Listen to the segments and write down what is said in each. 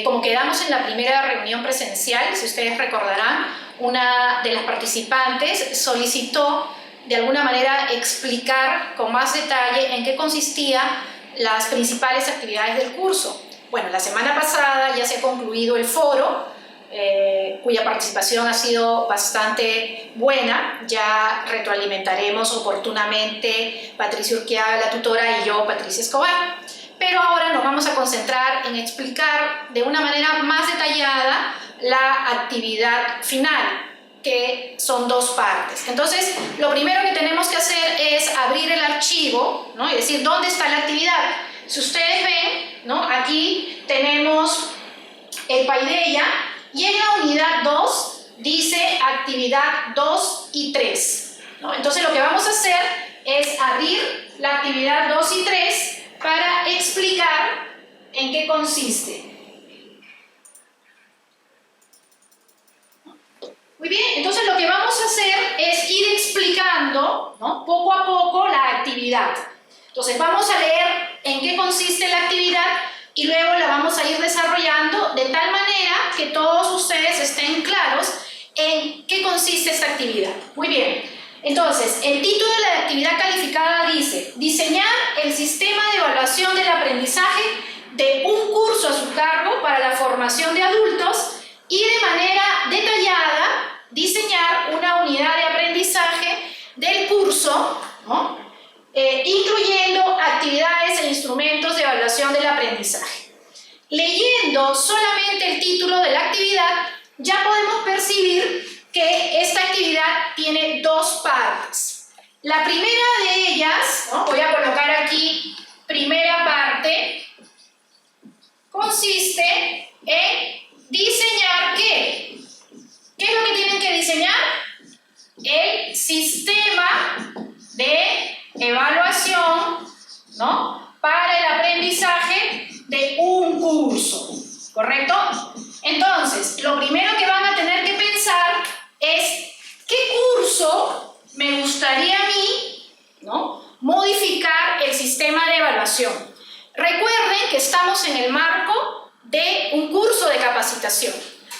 como quedamos en la primera reunión presencial, si ustedes recordarán, una de las participantes solicitó de alguna manera explicar con más detalle en qué consistían las principales actividades del curso. Bueno, la semana pasada ya se ha concluido el foro, cuya participación ha sido bastante buena. Ya retroalimentaremos oportunamente Patricia Urquiaga, la tutora, y yo, Patricia Escobar. Pero ahora nos vamos a concentrar en explicar de una manera más detallada la actividad final, que son dos partes. Entonces, lo primero que tenemos que hacer es abrir el archivo, ¿no? Es decir, ¿dónde está la actividad? Si ustedes ven, ¿no? Aquí tenemos el Paideia, y en la unidad 2 dice actividad 2 y 3, ¿no? Entonces, lo que vamos a hacer es abrir la actividad 2 y 3 para explicar en qué consiste. Muy bien, entonces lo que vamos a hacer es ir explicando, ¿no?, poco a poco la actividad. Entonces vamos a leer en qué consiste la actividad y luego la vamos a ir desarrollando de tal manera que todos ustedes estén claros en qué consiste esta actividad. Muy bien, entonces el título de la actividad calificada dice: diseñar el sistema de evaluación del aprendizaje de un curso a su cargo para la formación de adultos y de manera detallada diseñar una unidad de aprendizaje del curso, ¿no?, incluyendo actividades e instrumentos de evaluación del aprendizaje. Leyendo solamente el título de la actividad, ya podemos percibir que esta actividad tiene dos partes. La primera de ellas, ¿no?, voy a colocar aquí primera parte, consiste en diseñar ¿qué? ¿Qué es lo que tienen que diseñar? El sistema de evaluación, ¿no?, para el aprendizaje de un curso, ¿correcto? Entonces, lo primero que van a tener que pensar es ¿qué curso me gustaría a mí, ¿no?, modificar el sistema de evaluación? Recuerden que estamos en el marco de un curso de capacitación.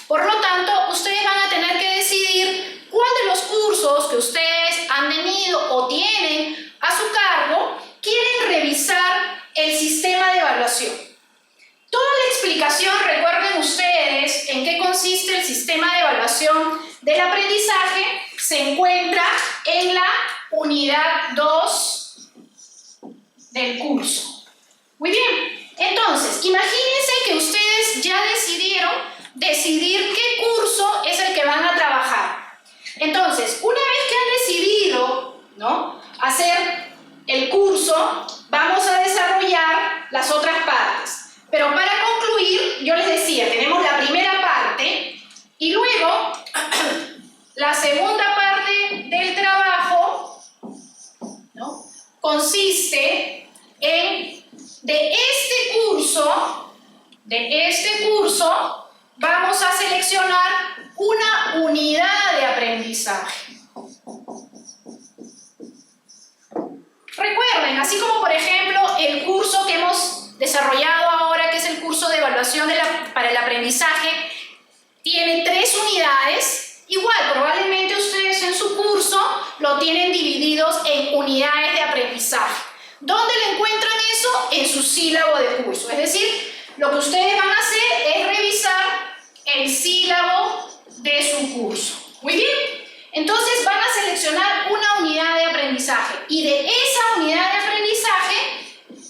Por lo tanto, ustedes van a tener que decidir cuál de los cursos que ustedes han tenido o tienen a su cargo quieren revisar el sistema de evaluación. Toda la explicación, recuerden ustedes en qué consiste el sistema de evaluación del aprendizaje, se encuentra en la unidad 2 del curso. Muy bien, entonces, imagínense que ustedes ya decidieron qué curso es el que van a trabajar. Entonces, una vez que han decidido, ¿no?, hacer el curso, vamos a desarrollar las otras partes. Pero para concluir, yo les decía, tenemos la primera parte y luego la segunda parte del trabajo, ¿no?, consiste en de este curso vamos a seleccionar una unidad de aprendizaje. Recuerden, así como por ejemplo el curso que hemos desarrollado ahora, que es el curso de evaluación para el aprendizaje, tiene 3 unidades, igual probablemente ustedes en su curso lo tienen divididos en unidades de aprendizaje. ¿Dónde lo encuentran eso? En su sílabo de curso. Es decir, lo que ustedes van a hacer es revisar el sílabo de su curso. Muy bien. Entonces van a seleccionar una unidad de aprendizaje y de esa unidad de aprendizaje,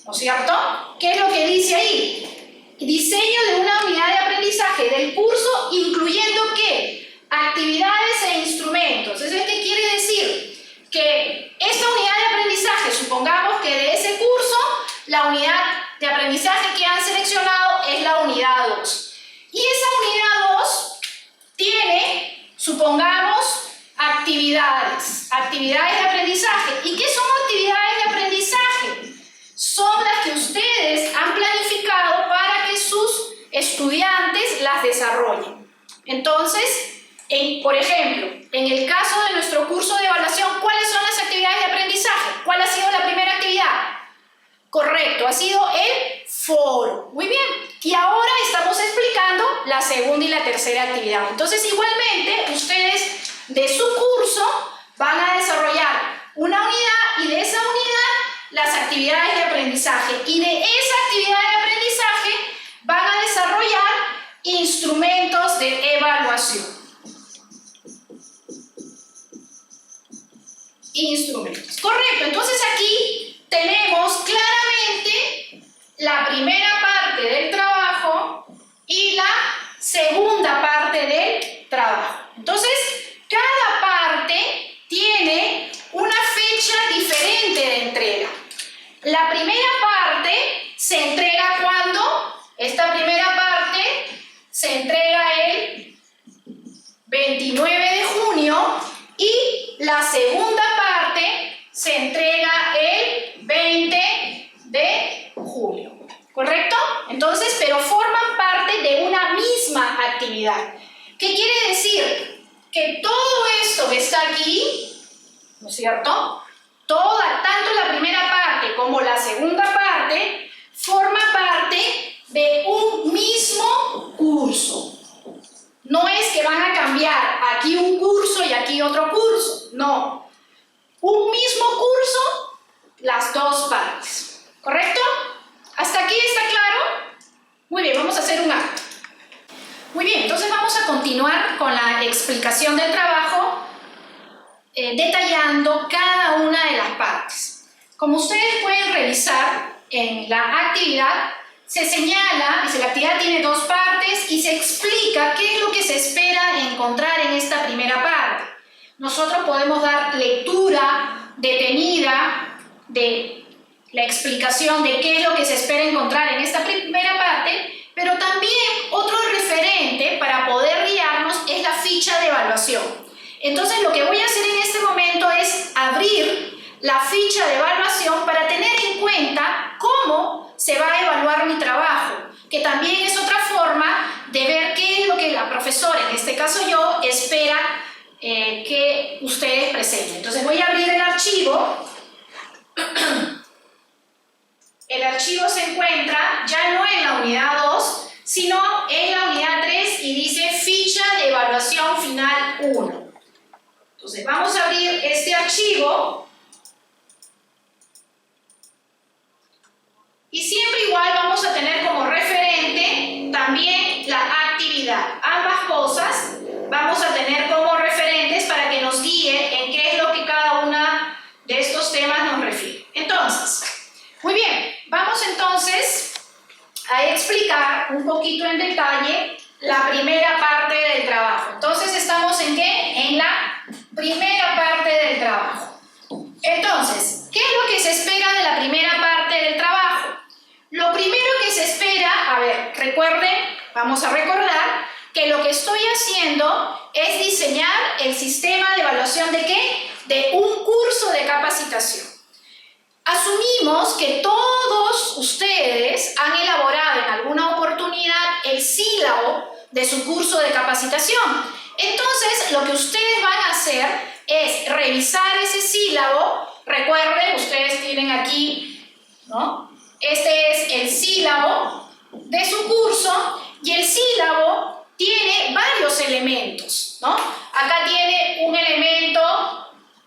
¿no es cierto?, ¿qué es lo que dice ahí? Diseño de una unidad de aprendizaje del curso incluyendo ¿qué? Actividades e instrumentos. ¿Eso qué quiere decir? Que esta unidad de aprendizaje, supongamos que de ese curso, la unidad de aprendizaje que han seleccionado es la unidad 2. Y esa unidad 2 tiene, supongamos, actividades de aprendizaje. ¿Y qué son actividades de aprendizaje? Son las que ustedes han planificado para que sus estudiantes las desarrollen. Entonces, por ejemplo, en el caso de nuestro curso de evaluación, ¿cuáles son las actividades de aprendizaje? ¿Cuál ha sido la primera actividad? Correcto, ha sido el foro. Muy bien, Y ahora estamos explicando la segunda y la tercera actividad. Entonces, igualmente, ustedes de su curso van a desarrollar una unidad y de esa unidad las actividades de aprendizaje. Y de esa actividad de aprendizaje van a desarrollar instrumentos de evaluación. Instrumentos. Correcto. Entonces aquí tenemos claramente la primera parte del trabajo y la segunda parte del trabajo. Entonces, cada parte tiene una fecha diferente de entrega. La primera parte se entrega ¿cuándo? Esta primera parte se entrega el 29 de junio y la segunda parte se entrega el 20 de julio. ¿Correcto? Entonces, pero forman parte de una misma actividad. ¿Qué quiere decir? Que todo esto que está aquí, ¿no es cierto? Tanto la primera parte como la segunda parte, forma parte de un mismo curso. No es que van a cambiar aquí un curso y aquí otro curso, no. Un mismo curso, las dos partes. ¿Correcto? ¿Hasta aquí está claro? Muy bien, vamos a hacer un acto. Muy bien, entonces vamos a continuar con la explicación del trabajo, detallando cada una de las partes. Como ustedes pueden revisar en la actividad, se señala, dice, la actividad tiene dos partes y se explica qué es lo que se espera encontrar en esta primera parte. Nosotros podemos dar lectura detenida de la explicación de qué es lo que se espera encontrar en esta primera parte, pero también otro referente para poder guiarnos es la ficha de evaluación. Entonces lo que voy a hacer en este momento es abrir la ficha de evaluación para tener en cuenta cómo se va a evaluar mi trabajo, que también es otra forma de ver qué es lo que la profesora, en este caso yo, espera que ustedes presenten. Entonces voy a abrir el archivo. El archivo se encuentra ya no en la unidad 2, sino en la unidad 3 y dice ficha de evaluación final 1. Entonces vamos a abrir este archivo y siempre igual vamos a tener como referente también la actividad. Ambas cosas vamos a tener como referentes para que nos guíe en qué es lo que cada una de estos temas nos refiere. Entonces, muy bien, vamos entonces a explicar un poquito en detalle la primera parte del trabajo. Entonces, ¿estamos en qué? En la primera parte del trabajo. Entonces, ¿qué es lo que se espera de la primera parte del trabajo? Lo primero que se espera, a ver, recuerden, vamos a recordar que lo que estoy haciendo es diseñar el sistema de evaluación ¿de qué? De un curso de capacitación. Asumimos que todos ustedes han elaborado en alguna oportunidad el sílabo de su curso de capacitación. Entonces, lo que ustedes van a hacer es revisar ese sílabo. Recuerden, ustedes tienen aquí, ¿no? Este es el sílabo de su curso y el sílabo tiene varios elementos, ¿no? Acá tiene un elemento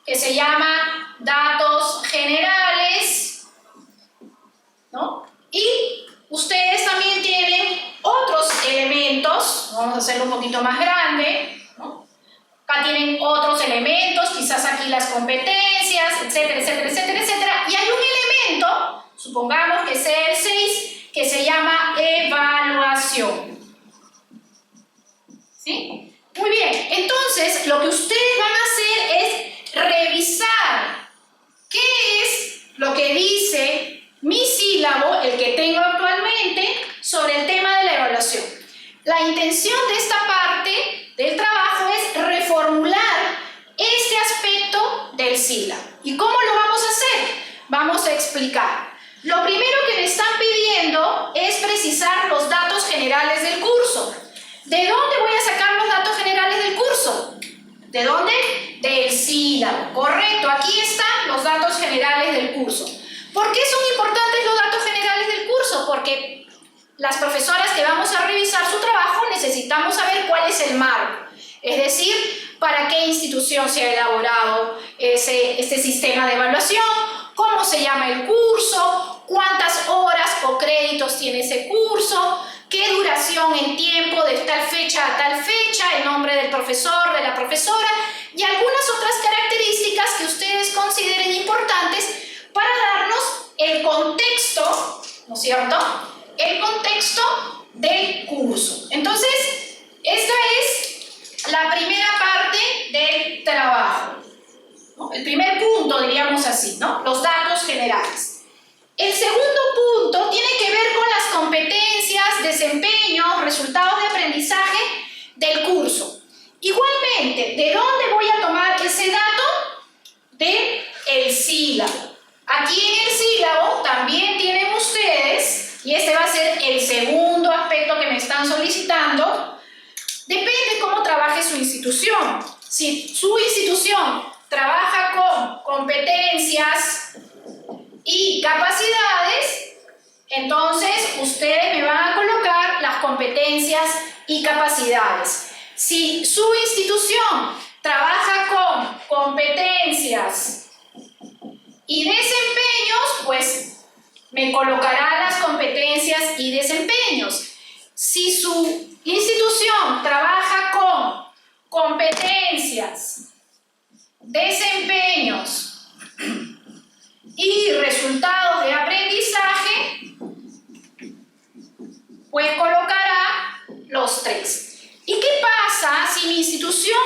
que se llama datos generales, ¿no? Y ustedes también tienen otros elementos, vamos a hacerlo un poquito más grande, ¿no? Acá tienen otros elementos, quizás aquí las competencias, etcétera, etcétera, etcétera, etcétera. Y hay un elemento, supongamos que sea el 6, que se llama evaluación. ¿Sí? Muy bien, entonces lo que ustedes van a hacer es revisar qué es lo que dice mi sílabo, el que tengo actualmente, sobre el tema de la evaluación. La intención de esta parte del trabajo es reformular este aspecto del sílabo. ¿Y cómo lo vamos a hacer? Vamos a explicar. Lo primero que me están pidiendo es precisar los datos generales del curso. ¿De dónde voy a sacar los datos generales del curso? ¿De dónde? Del sílabo. Correcto, aquí están los datos generales del curso. ¿Por qué son importantes los datos generales del curso? Porque las profesoras que vamos a revisar su trabajo necesitamos saber cuál es el marco, es decir, para qué institución se ha elaborado este sistema de evaluación, cómo se llama el curso, cuántas horas o créditos tiene ese curso, qué duración en tiempo de tal fecha a tal fecha, el nombre del profesor, de la profesora y algunas otras características que ustedes consideren importantes para darnos el contexto, ¿no es cierto? El contexto del curso. Entonces, esta es la primera parte del trabajo, ¿no? El primer punto, diríamos así, ¿no? Los datos generales. El segundo punto tiene que ver con las competencias, desempeños, resultados de aprendizaje del curso. Igualmente, ¿de dónde voy a tomar ese dato? Del sílabo. Aquí en el sílabo también tienen ustedes, y este va a ser el segundo aspecto que me están solicitando, depende cómo trabaje su institución. Si su institución trabaja con competencias y capacidades, entonces ustedes me van a colocar las competencias y capacidades. Si su institución trabaja con competencias y desempeños, pues me colocará las competencias y desempeños. Si su institución trabaja con competencias, desempeños y resultados de aprendizaje, pues colocará los tres. ¿Y qué pasa si mi institución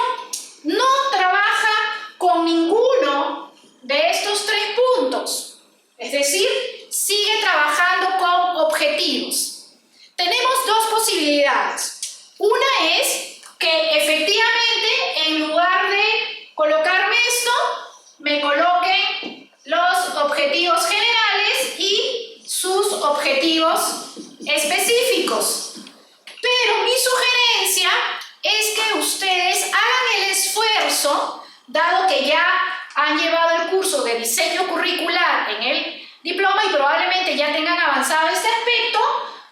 no trabaja con ninguno de estos tres puntos? Es decir, sigue trabajando con objetivos. Tenemos dos posibilidades. Una es que efectivamente en lugar de colocarme esto, me coloquen los objetivos generales y sus objetivos específicos. Pero mi sugerencia es que ustedes hagan el esfuerzo, dado que ya han llevado el curso de diseño curricular en el diploma y probablemente ya tengan avanzado este aspecto,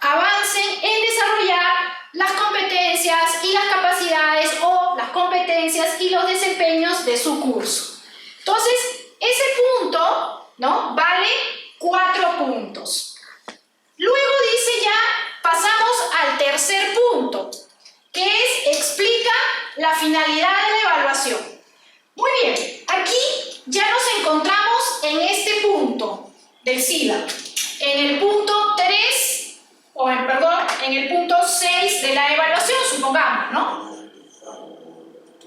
avancen en desarrollar las competencias y las capacidades o las competencias y los desempeños de su curso. Entonces, ese punto, ¿no?, vale 4 puntos. Luego dice ya, pasamos al tercer punto, que es explica la finalidad de la evaluación. Muy bien, aquí ya nos encontramos en este punto del sílabo, en el punto 3, en el punto 6 de la evaluación, supongamos, ¿no?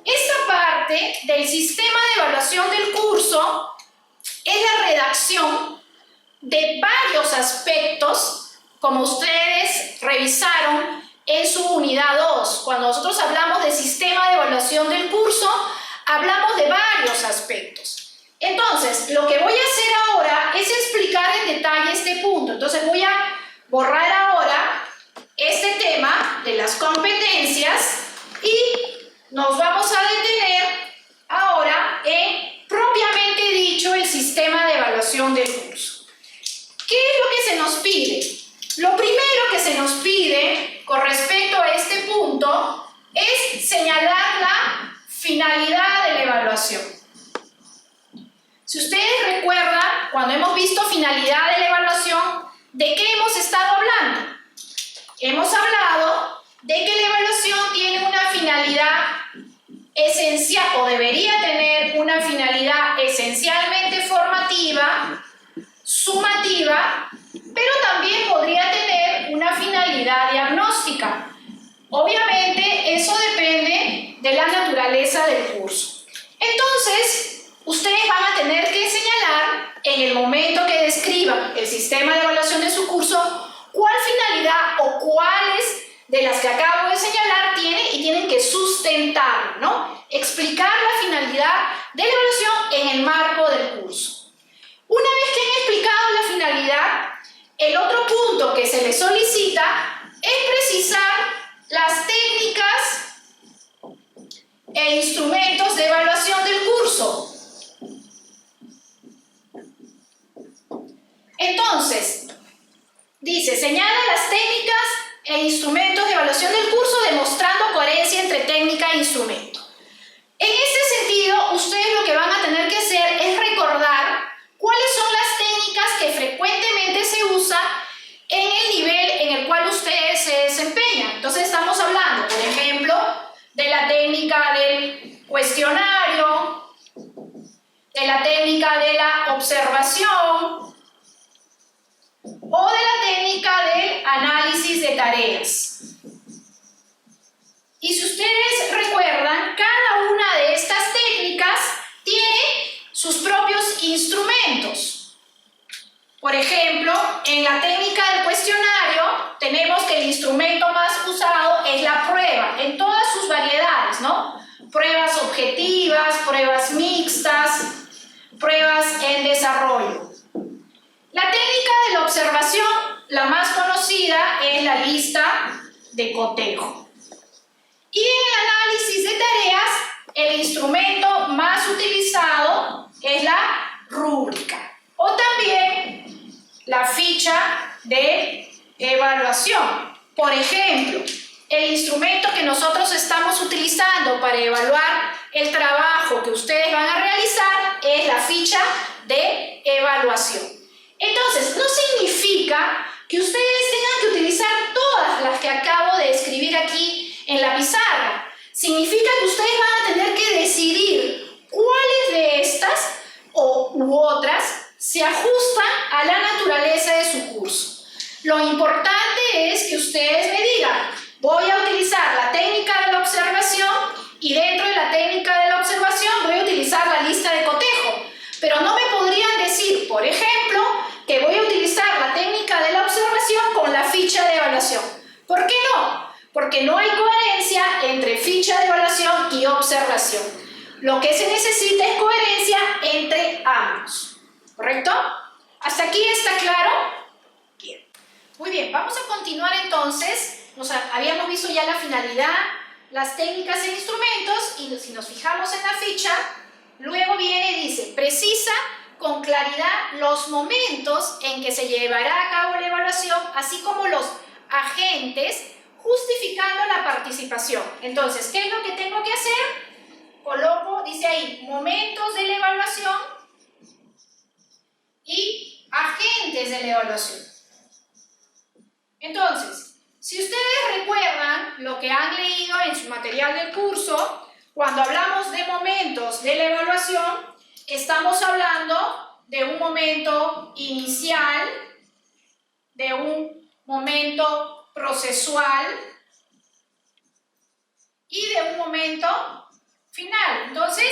Esta parte del sistema de evaluación del curso es la redacción de varios aspectos, como ustedes revisaron en su unidad 2. Cuando nosotros hablamos de sistema de evaluación del curso, hablamos de varios aspectos. Entonces, lo que voy a hacer ahora es explicar en detalle este punto. Entonces, voy a borrar ahora este tema de las competencias y nos vamos a detener ahora en, propiamente dicho, el sistema de evaluación del curso. ¿Qué es lo que se nos pide? Lo primero que se nos pide con respecto a este punto es señalar la finalidad de la evaluación. Si ustedes recuerdan, cuando hemos visto finalidad de la evaluación, ¿de qué hemos estado hablando? Hemos hablado de que la evaluación tiene una finalidad esencial, o debería tener una finalidad esencialmente formativa, sumativa, pero también podría tener una finalidad diagnóstica. Obviamente, eso depende de la naturaleza del curso. Entonces, ustedes van a tener que señalar, en el momento que describan el sistema de evaluación de su curso, cuál finalidad o cuáles de las que acabo de señalar tiene y tienen que sustentar, ¿no? Explicar la finalidad de la evaluación en el marco del curso. Una vez que han explicado la finalidad, el otro punto que se les solicita es precisar las técnicas e instrumentos de evaluación del curso. Entonces, dice, señala las técnicas técnica e instrumento. En este sentido, ustedes lo que van a tener que hacer es recordar cuáles son las técnicas que frecuentemente se usan en el nivel en el cual ustedes se desempeñan. Entonces estamos hablando, por ejemplo, de la técnica del cuestionario, de la técnica de la observación o de la técnica del análisis de tareas. Y si ustedes recuerdan, cada una de estas técnicas tiene sus propios instrumentos. Por ejemplo, en la técnica del cuestionario tenemos que el instrumento más usado es la prueba, en todas sus variedades, ¿no? Pruebas objetivas, pruebas mixtas, pruebas en desarrollo. La técnica de la observación, la más conocida, es la lista de cotejo. Y en el análisis de tareas, el instrumento más utilizado es la rúbrica o también la ficha de evaluación. Por ejemplo, el instrumento que nosotros estamos utilizando para evaluar el trabajo que ustedes van a realizar es la ficha de evaluación. Entonces, no significa que ustedes tengan que utilizar todas las que acabo de escribir aquí en la pizarra. Significa que ustedes van a tener que decidir cuáles de estas u otras se ajustan a la naturaleza de su curso. Lo importante es que ustedes me digan, voy a utilizar la técnica de la observación y dentro de la técnica de la observación voy a utilizar la lista de cotejo. Pero no me podrían decir, por ejemplo, que voy a utilizar la técnica de la observación con la ficha de evaluación. ¿Por qué no? Porque no hay coherencia entre ficha de evaluación y observación. Lo que se necesita es coherencia entre ambos. ¿Correcto? ¿Hasta aquí está claro? Bien. Muy bien, vamos a continuar entonces. Habíamos visto ya la finalidad, las técnicas e instrumentos, y si nos fijamos en la ficha, luego viene y dice, precisa con claridad los momentos en que se llevará a cabo la evaluación, así como los agentes, justificando la participación. Entonces, ¿qué es lo que tengo que hacer? Coloco, dice ahí, momentos de la evaluación y agentes de la evaluación. Entonces, si ustedes recuerdan lo que han leído en su material del curso, cuando hablamos de momentos de la evaluación, estamos hablando de un momento inicial, de un momento procesual y de un momento final. Entonces,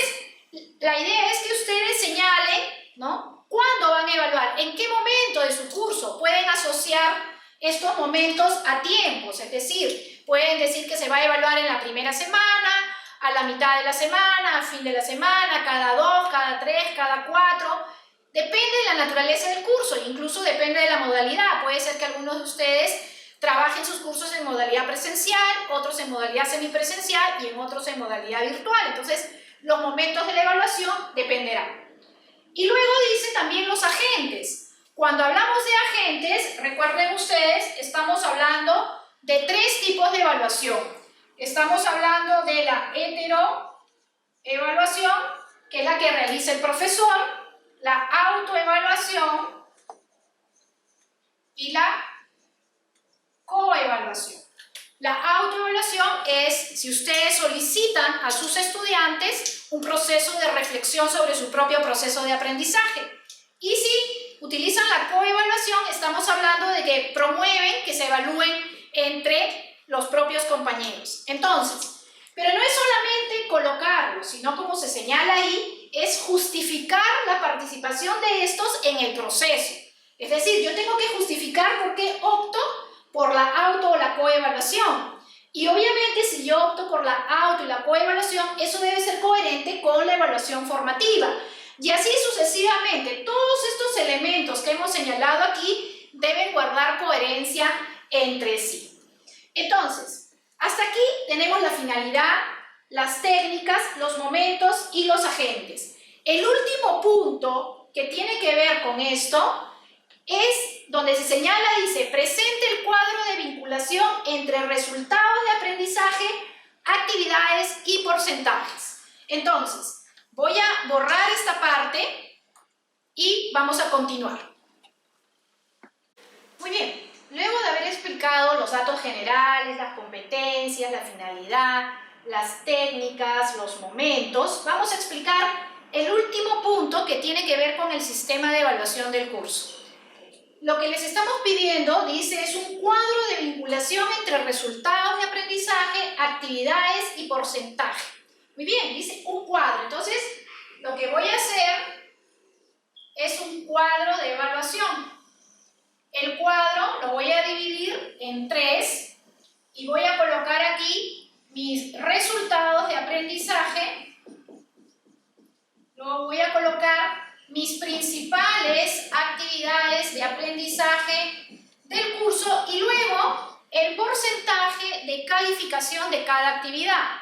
la idea es que ustedes señalen, ¿no?, cuándo van a evaluar, en qué momento de su curso. Pueden asociar estos momentos a tiempos, es decir, pueden decir que se va a evaluar en la primera semana, a la mitad de la semana, a fin de la semana, cada 2, cada 3, cada 4. Depende de la naturaleza del curso, incluso depende de la modalidad. Puede ser que algunos de ustedes trabajen sus cursos en modalidad presencial, otros en modalidad semipresencial y en otros en modalidad virtual. Entonces, los momentos de la evaluación dependerán. Y luego dice también los agentes. Cuando hablamos de agentes, recuerden ustedes, estamos hablando de 3 tipos de evaluación. Estamos hablando de la heteroevaluación, que es la que realiza el profesor, la autoevaluación y la coevaluación. La autoevaluación es si ustedes solicitan a sus estudiantes un proceso de reflexión sobre su propio proceso de aprendizaje. Y si utilizan la coevaluación, estamos hablando de que promueven que se evalúen entre los propios compañeros. Entonces, pero no es solamente colocarlo, sino como se señala ahí, es justificar la participación de estos en el proceso. Es decir, yo tengo que justificar por qué opto por la auto o la coevaluación. Y obviamente si yo opto por la auto y la coevaluación, eso debe ser coherente con la evaluación formativa. Y así sucesivamente, todos estos elementos que hemos señalado aquí deben guardar coherencia entre sí. Entonces, hasta aquí tenemos la finalidad, las técnicas, los momentos y los agentes. El último punto que tiene que ver con esto es donde se señala, dice, presente el cuadro de vinculación entre resultados de aprendizaje, actividades actividades y porcentajes. Entonces, voy a borrar esta parte y vamos a continuar. Muy bien, luego de haber explicado los datos generales, las competencias, la finalidad, las técnicas, los momentos, vamos a explicar el último punto que tiene que ver con el sistema de evaluación del curso. Lo que les estamos pidiendo, dice, es un cuadro de vinculación entre resultados de aprendizaje, actividades y porcentaje. Muy bien, dice un cuadro. Entonces, lo que voy a hacer es un cuadro de evaluación. El cuadro lo voy a dividir en 3 y voy a colocar aquí mis resultados de aprendizaje. Luego voy a colocar mis principales actividades de aprendizaje del curso y luego el porcentaje de calificación de cada actividad.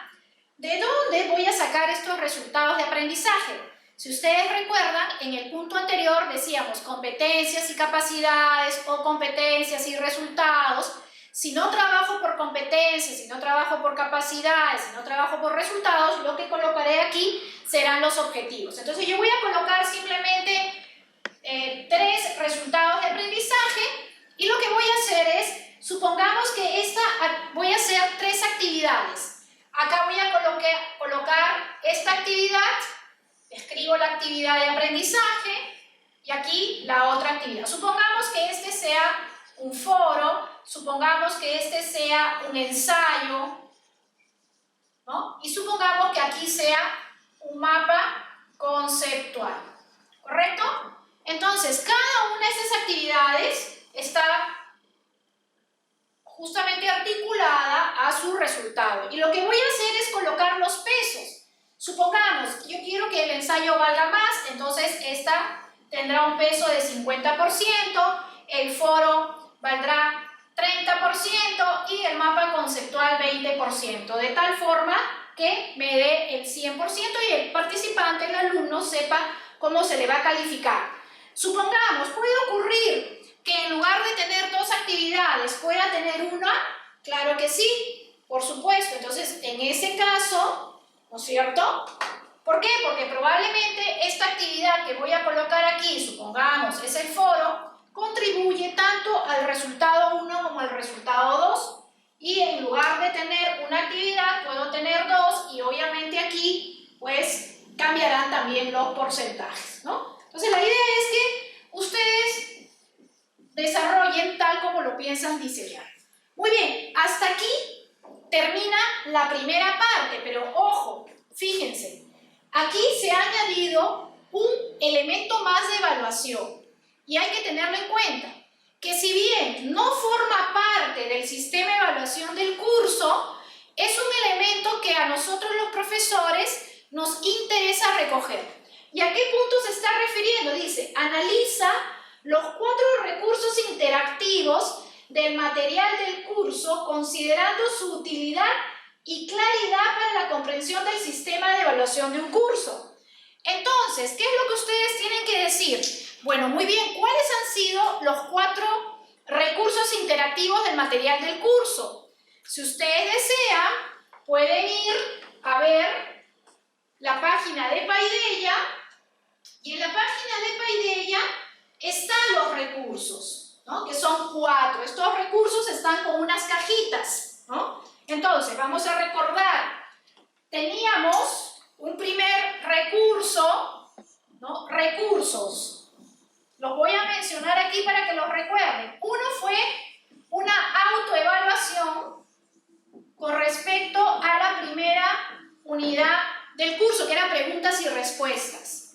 ¿De dónde voy a sacar estos resultados de aprendizaje? Si ustedes recuerdan, en el punto anterior decíamos competencias y capacidades o competencias y resultados. Si no trabajo por competencias, si no trabajo por capacidades, si no trabajo por resultados, lo que colocaré aquí serán los objetivos. Entonces yo voy a colocar simplemente 3 resultados de aprendizaje y lo que voy a hacer es, supongamos que voy a hacer 3 actividades. Acá voy a colocar esta actividad, escribo la actividad de aprendizaje y aquí la otra actividad. Supongamos que este sea un foro, supongamos que este sea un ensayo, ¿no? Y supongamos que aquí sea un mapa conceptual, ¿correcto? Entonces, cada una de estas actividades está justamente articulada a su resultado. Y lo que voy a hacer es colocar los pesos. Supongamos, yo quiero que el ensayo valga más, entonces esta tendrá un peso de 50%, el foro valdrá 30% y el mapa conceptual 20%, de tal forma que me dé el 100% y el participante, el alumno, sepa cómo se le va a calificar. Supongamos, puede ocurrir que en lugar de tener 2 actividades pueda tener una, claro que sí, por supuesto. Entonces, en ese caso, ¿no es cierto? ¿Por qué? Porque probablemente esta actividad que voy a colocar aquí, supongamos, es el foro, contribuye tanto al resultado 1 como al resultado 2 y en lugar de tener una actividad puedo tener 2 y obviamente aquí pues cambiarán también los porcentajes, ¿no? Entonces la idea es que ustedes desarrollen tal como lo piensan diseñar. Muy bien, hasta aquí termina la primera parte, pero ojo, fíjense, aquí se ha añadido un elemento más de evaluación. Y hay que tenerlo en cuenta, que si bien no forma parte del sistema de evaluación del curso, es un elemento que a nosotros los profesores nos interesa recoger. ¿Y a qué punto se está refiriendo? Dice, analiza los 4 recursos interactivos del material del curso considerando su utilidad y claridad para la comprensión del sistema de evaluación de un curso. Entonces, ¿qué es lo que ustedes tienen que decir? Bueno, muy bien, ¿cuáles han sido los 4 recursos interactivos del material del curso? Si ustedes desean, pueden ir a ver la página de Paideia y en la página de Paideia están los recursos, ¿no? Que son 4. Estos recursos están con unas cajitas, ¿no? Entonces, vamos a recordar, teníamos un primer recurso, ¿no? Recursos. Los voy a mencionar aquí para que los recuerden. Uno fue una autoevaluación con respecto a la primera unidad del curso, que eran preguntas y respuestas.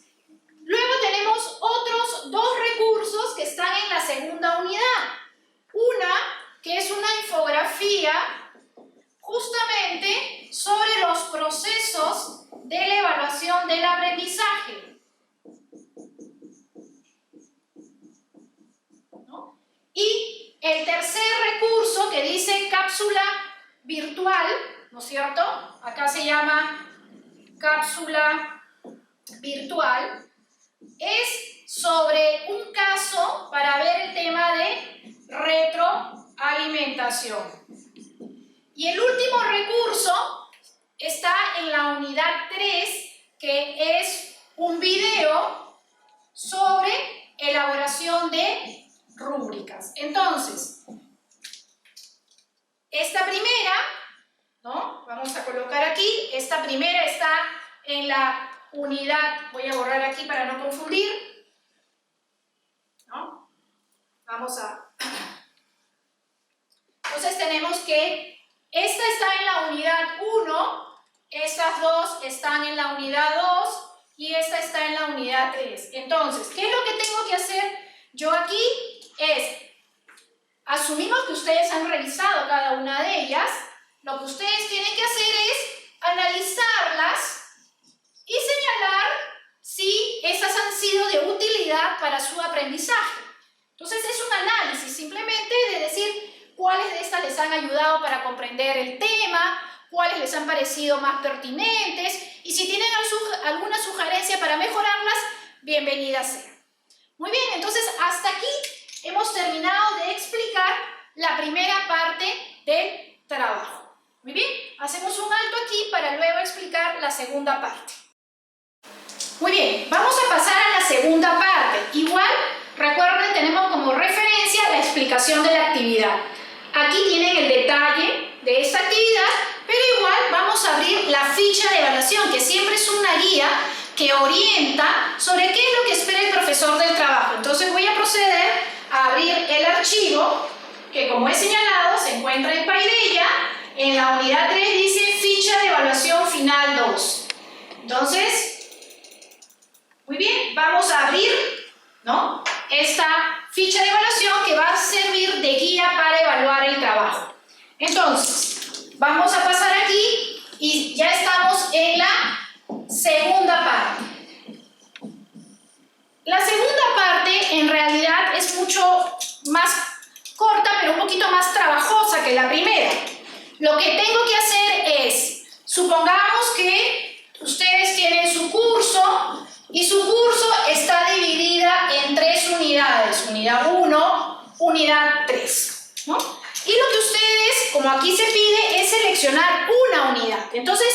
Luego tenemos otros 2 recursos que están en la segunda unidad. Una, que es una infografía justamente sobre los procesos de la evaluación del aprendizaje. Y el tercer recurso que dice cápsula virtual, ¿no es cierto? Acá se llama cápsula virtual. Es sobre un caso para ver el tema de retroalimentación. Y el último recurso está en la unidad 3, que es un video sobre elaboración de rúbricas. Entonces, esta primera, ¿no? Vamos a colocar aquí, esta primera está en la unidad, voy a borrar aquí para no confundir, ¿no? Vamos a... Entonces tenemos que esta está en la unidad 1, estas dos están en la unidad 2 y esta está en la unidad 3. Entonces, ¿qué es lo que tengo que hacer yo aquí? Es, asumimos que ustedes han revisado cada una de ellas, lo que ustedes tienen que hacer es analizarlas y señalar si estas han sido de utilidad para su aprendizaje. Entonces es un análisis simplemente de decir cuáles de estas les han ayudado para comprender el tema, cuáles les han parecido más pertinentes y si tienen alguna sugerencia para mejorarlas, bienvenida sea. Muy bien, entonces hasta aquí hemos terminado de explicar la primera parte del trabajo. Muy bien, hacemos un alto aquí para luego explicar la segunda parte. Muy bien, vamos a pasar a la segunda parte. Igual, recuerden, tenemos como referencia la explicación de la actividad. Aquí tienen el detalle de esta actividad, pero igual vamos a abrir la ficha de evaluación, que siempre es una guía que orienta sobre qué es lo que espera el profesor del trabajo. Entonces voy a proceder a abrir el archivo, que como he señalado, se encuentra en Paideia. En la unidad 3 dice ficha de evaluación final 2. Entonces, muy bien, vamos a abrir, ¿no?, esta ficha de evaluación que va a servir de guía para evaluar el trabajo. Entonces, vamos a pasar aquí y ya estamos en la segunda parte. La segunda parte en realidad es mucho más corta, pero un poquito más trabajosa que la primera. Lo que tengo que hacer es, supongamos que ustedes tienen su curso y su curso está dividida en 3 unidades, unidad 1, unidad 3, ¿no? Y lo que ustedes, como aquí se pide, es seleccionar una unidad. Entonces,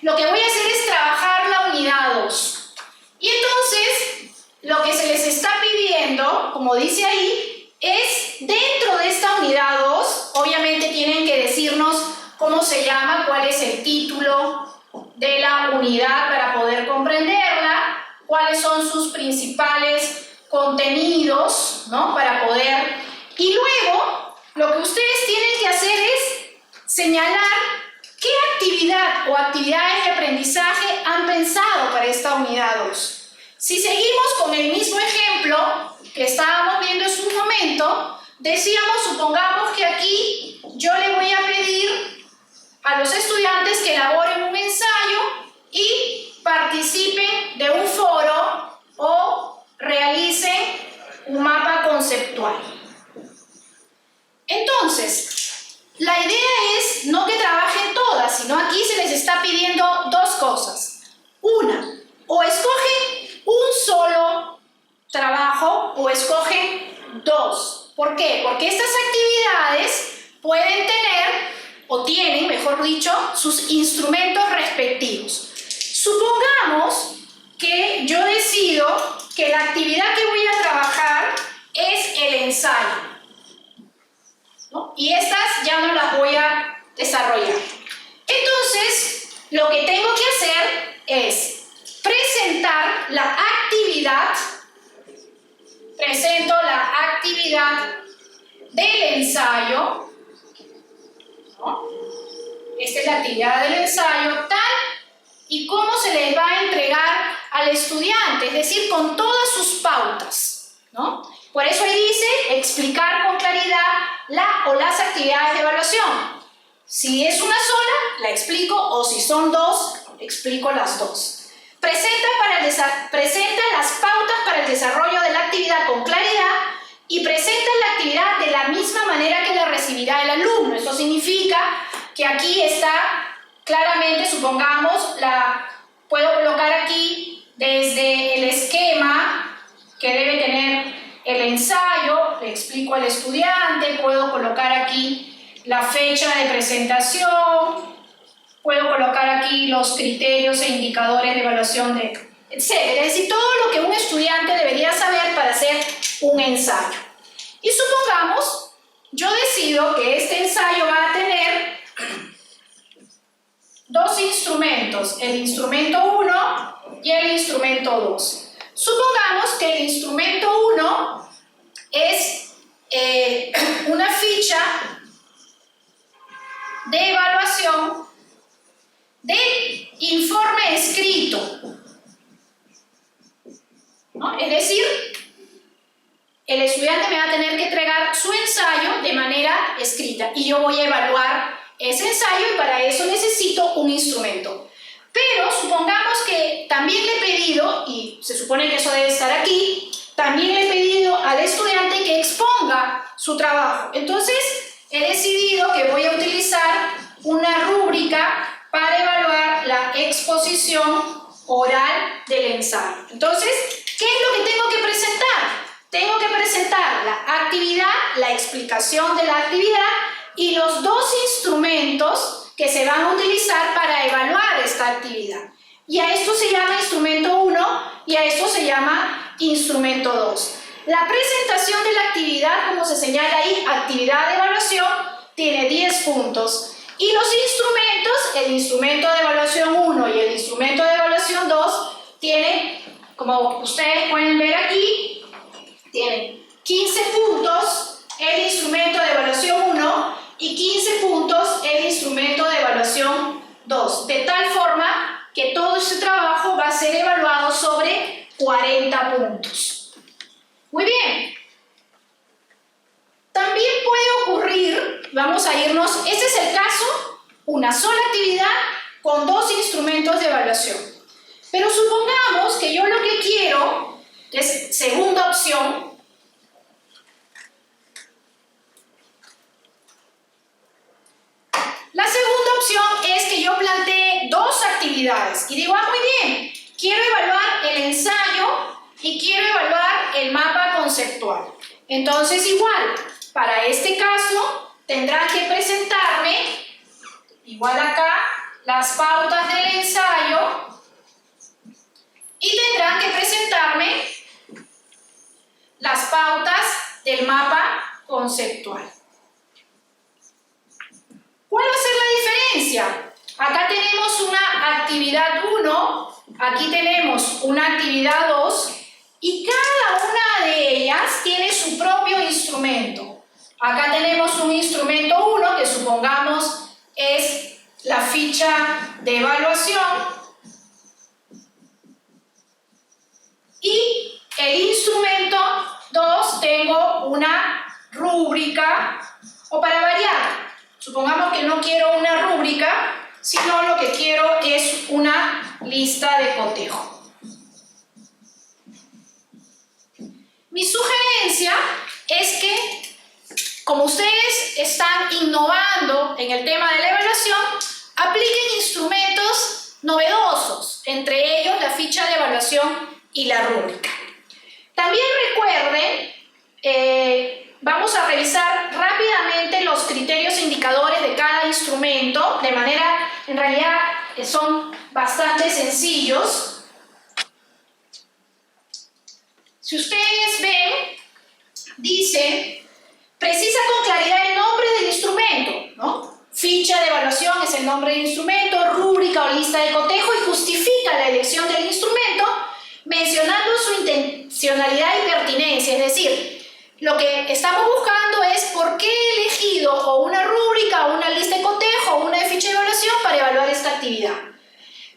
lo que voy a hacer es trabajar la unidad 2. Y entonces, lo que se les está pidiendo, como dice ahí, es dentro de esta unidad 2, obviamente tienen que decirnos cómo se llama, cuál es el título de la unidad para poder comprenderla, cuáles son sus principales contenidos, ¿no?, para poder... Y luego, lo que ustedes tienen que hacer es señalar qué actividad o actividades de aprendizaje han pensado para esta unidad 2. Si seguimos con el mismo ejemplo que estábamos viendo en un momento, decíamos, supongamos que aquí yo le voy a pedir a los estudiantes que elaboren un ensayo y participen de un foro o realicen un mapa conceptual. Entonces, la idea es no que trabajen todas, sino aquí se les está pidiendo 2 cosas. Una, o escogen un solo trabajo o escogen 2. ¿Por qué? Porque estas actividades pueden tener, o tienen, mejor dicho, sus instrumentos respectivos. Supongamos que yo decido que la actividad que voy a trabajar es el ensayo, ¿no? Y estas ya no las voy a desarrollar. Entonces, lo que tengo que hacer es presentar la actividad, presento la actividad del ensayo, ¿no? Esta es la actividad del ensayo, tal y cómo se les va a entregar al estudiante, es decir, con todas sus pautas, ¿no? Por eso ahí dice explicar con claridad la o las actividades de evaluación. Si es una sola, la explico, o si son 2, explico las 2. Presenta las pautas para el desarrollo de la actividad con claridad y presenta la actividad de la misma manera que la recibirá el alumno. Eso significa que aquí está claramente, supongamos, puedo colocar aquí desde el esquema que debe tener el ensayo, le explico al estudiante, puedo colocar aquí la fecha de presentación, puedo colocar aquí los criterios e indicadores de evaluación de etcétera. Es decir, todo lo que un estudiante debería saber para hacer un ensayo. Y supongamos, yo decido que este ensayo va a tener dos instrumentos, el instrumento 1 y el instrumento 2. Supongamos que el instrumento 1 es una ficha de evaluación de informe escrito, ¿no? Es decir, el estudiante me va a tener que entregar su ensayo de manera escrita y yo voy a evaluar ese ensayo y para eso necesito un instrumento. Pero supongamos que también le he pedido, y se supone que eso debe estar aquí, también le he pedido al estudiante que exponga su trabajo. Entonces he decidido que voy a utilizar una rúbrica para evaluar la exposición oral del ensayo. Entonces, ¿qué es lo que tengo que presentar? Tengo que presentar la actividad, la explicación de la actividad y los dos instrumentos que se van a utilizar para evaluar esta actividad. Y a esto se llama instrumento 1 y a esto se llama instrumento 2. La presentación de la actividad, como se señala ahí, actividad de evaluación, tiene 10 puntos. Y los instrumentos, el instrumento de evaluación 1 y el instrumento de evaluación 2, tienen, como ustedes pueden ver aquí, tienen 15 puntos el instrumento de evaluación 1 y 15 puntos el instrumento de evaluación 2. De tal forma que todo este trabajo va a ser evaluado sobre 40 puntos. Muy bien. También puede ocurrir, vamos a irnos, este es el caso, una sola actividad con dos instrumentos de evaluación. Pero supongamos que yo lo que quiero, es segunda opción, la segunda opción es que yo plantee dos actividades y digo, muy bien, quiero evaluar el ensayo y quiero evaluar el mapa conceptual. Entonces igual, para este caso tendrán que presentarme, igual acá, las pautas del ensayo y tendrán que presentarme las pautas del mapa conceptual. ¿Cuál va a ser la diferencia? Acá tenemos una actividad 1, aquí tenemos una actividad 2 y cada una de ellas tiene su propio instrumento. Acá tenemos un instrumento 1 que supongamos es la ficha de evaluación y el instrumento 2 tengo una rúbrica o para variar. Supongamos que no quiero una rúbrica, sino lo que quiero es una lista de cotejo. Mi sugerencia es que, como ustedes están innovando en el tema de la evaluación, apliquen instrumentos novedosos, entre ellos la ficha de evaluación y la rúbrica. También recuerden, vamos a revisar rápidamente los criterios e indicadores de cada instrumento, de manera, en realidad, son bastante sencillos. Si ustedes ven, dice, precisa con claridad el nombre del instrumento, ¿no? Ficha de evaluación es el nombre del instrumento, rúbrica o lista de cotejo y justifica la elección del instrumento mencionando su intencionalidad y pertinencia, es decir, lo que estamos buscando es por qué he elegido o una rúbrica, o una lista de cotejo, o una de ficha de evaluación para evaluar esta actividad.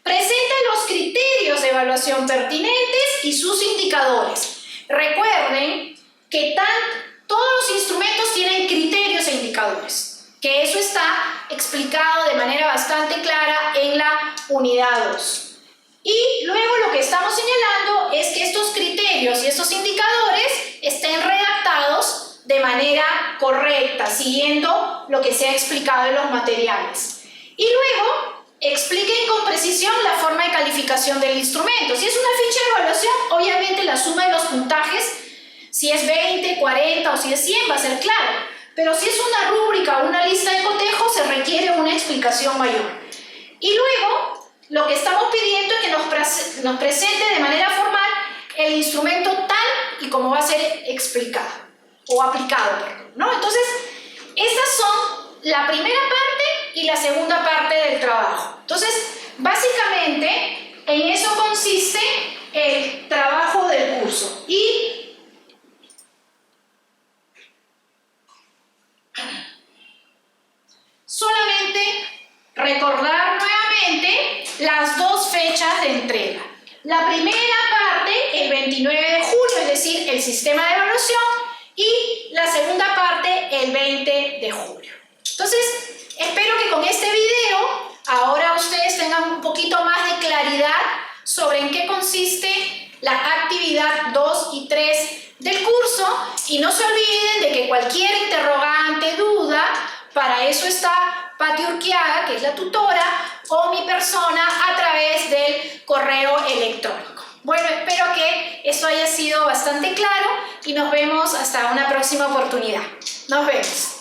Presenta los criterios de evaluación pertinentes y sus indicadores. Recuerden que todos los instrumentos tienen criterios e indicadores, que eso está explicado de manera bastante clara en la unidad 2. Y luego lo que estamos señalando es que estos criterios y estos indicadores estén redactados de manera correcta, siguiendo lo que se ha explicado en los materiales. Y luego expliquen con precisión la forma de calificación del instrumento. Si es una ficha de evaluación, obviamente la suma de los puntajes, si es 20, 40 o si es 100, va a ser claro. Pero si es una rúbrica o una lista de cotejo, se requiere una explicación mayor. Y luego, lo que estamos pidiendo es que nos presente de manera formal el instrumento tal y como va a ser explicado o aplicado, ¿no? Entonces, estas son la primera parte y la segunda parte del trabajo. Entonces, básicamente, en eso consiste el trabajo del curso. Y solamente recordar nuevamente las dos fechas de entrega. La primera parte, el 29 de julio, es decir, el sistema de evaluación, y la segunda parte, el 20 de julio. Entonces, espero que con este video ahora ustedes tengan un poquito más de claridad sobre en qué consiste la actividad 2 y 3 del curso, y no se olviden de que cualquier interrogante, duda, para eso está Pati Urquiaga, que es la tutora, o mi persona a través del correo electrónico. Bueno, espero que esto haya sido bastante claro y nos vemos hasta una próxima oportunidad. Nos vemos.